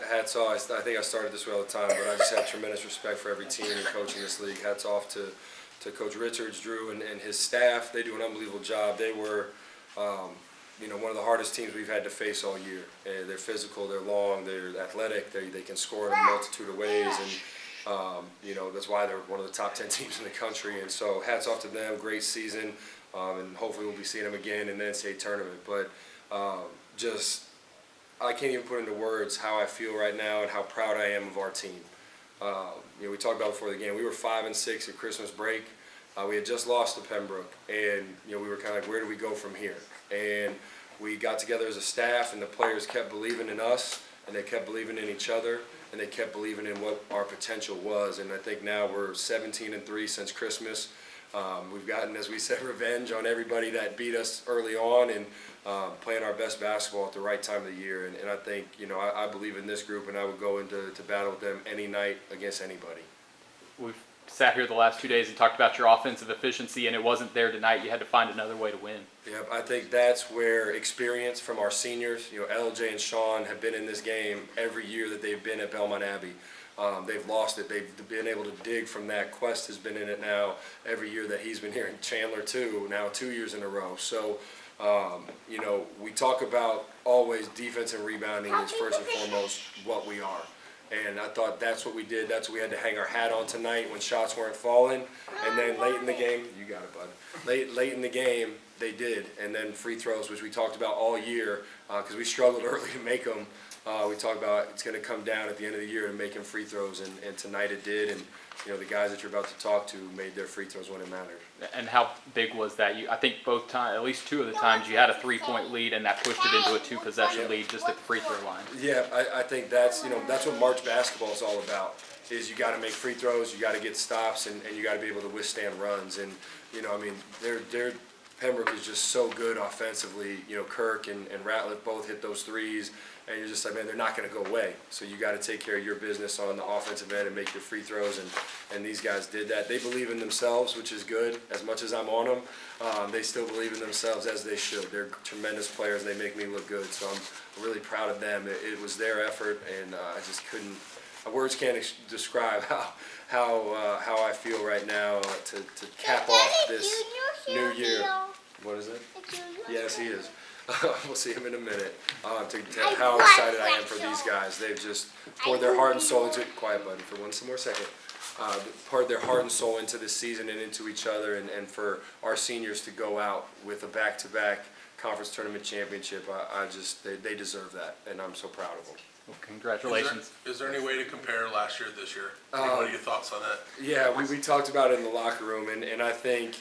Hats off. I think I started this way all the time, but I just have tremendous respect for every team and coach in this league. Hats off to Coach Richards, Drew, and his staff. They do an unbelievable job. They were, one of the hardest teams we've had to face all year. They're physical, they're long, they're athletic, they can score in a multitude of ways, and that's why they're one of the top 10 teams in the country. And so hats off to them. Great season, and hopefully we'll be seeing them again in the NCAA tournament. But I can't even put into words how I feel right now and how proud I am of our team. We talked about before the game, we were 5-6 at Christmas break. We had just lost to Pembroke, and we were kind of like, where do we go from here? And we got together as a staff, and the players kept believing in us, and they kept believing in each other, and they kept believing in what our potential was. And I think now we're 17-3 since Christmas. We've gotten, as we said, revenge on everybody that beat us early on, and playing our best basketball at the right time of the year. And I think, I believe in this group, and I would go into battle with them any night against anybody. We've sat here the last 2 days and talked about your offensive efficiency, and it wasn't there tonight. You had to find another way to win. Yeah, I think that's where experience from our seniors, LJ and Sean have been in this game every year that they've been at Belmont Abbey. They've lost it. They've been able to dig from that. Quest has been in it now every year that he's been here, and Chandler too, now 2 years in a row. So, we talk about always defense and rebounding is first and foremost what we are. And I thought that's what we did. That's what we had to hang our hat on tonight when shots weren't falling. And then late in the game, you got it, bud. Late in the game, they did. And then free throws, which we talked about all year, because we struggled early to make them. We talked about it's going to come down at the end of the year to making free throws, and tonight it did. And the guys that you're about to talk to made their free throws when it mattered. And how big was that? I think both times, at least two of the times, you had a 3-point lead, and that pushed it into a 2-possession lead just at the free throw line. Yeah, I think that's that's what March basketball is all about. Is you got to make free throws, you got to get stops, and you got to be able to withstand runs. And they're Pembroke is just so good offensively. Kirk and Ratliff both hit those threes, and you're just like, man, they're not going to go away. So you got to take care of your business on the offensive end and make your free throws, and these guys did that. They believe in themselves, which is good. As much as I'm on them, they still believe in themselves, as they should. They're tremendous players, and they make me look good. So I'm really proud of them. It was their effort, and I just couldn't. Words can't describe how I feel right now to cap off this new year. What is it? Yes, he is. We'll see him in a minute. How excited I am for these guys. They've just poured their heart and soul into it. Quiet, buddy, for one more second. Poured their heart and soul into this season and into each other, and for our seniors to go out with a back-to-back conference tournament championship, they deserve that, and I'm so proud of them. Well, congratulations. Is there any way to compare last year to this year? What are your thoughts on that? Yeah, we talked about it in the locker room, and I think,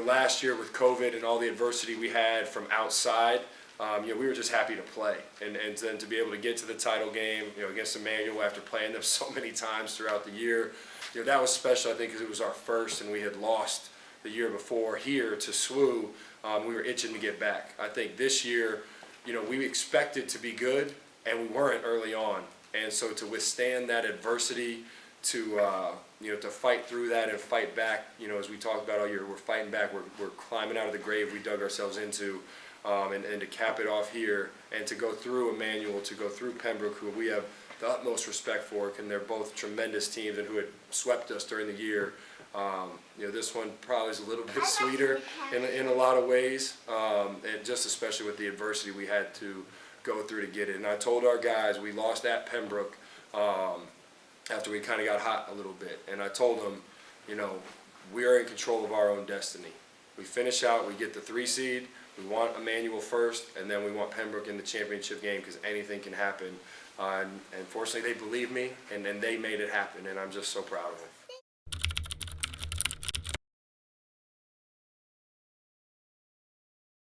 last year with COVID and all the adversity we had from outside, we were just happy to play. And then to be able to get to the title game, against Emmanuel after playing them so many times throughout the year, that was special, I think, because it was our first, and we had lost the year before here to SWU. We were itching to get back. I think this year, we expected to be good, and we weren't early on. And so to withstand that adversity, to fight through that and fight back, as we talked about all year, we're fighting back, we're climbing out of the grave we dug ourselves into, and to cap it off here, and to go through Emmanuel, to go through Pembroke, who we have the utmost respect for, and they're both tremendous teams and who had swept us during the year. This one probably is a little bit sweeter in a lot of ways, and just especially with the adversity we had to go through to get it. And I told our guys, we lost at Pembroke after we kind of got hot a little bit, and I told them, we are in control of our own destiny. We finish out, we get the 3 seed, we want Emmanuel first, and then we want Pembroke in the championship game, because anything can happen. And fortunately, they believed me, and they made it happen, and I'm just so proud of them.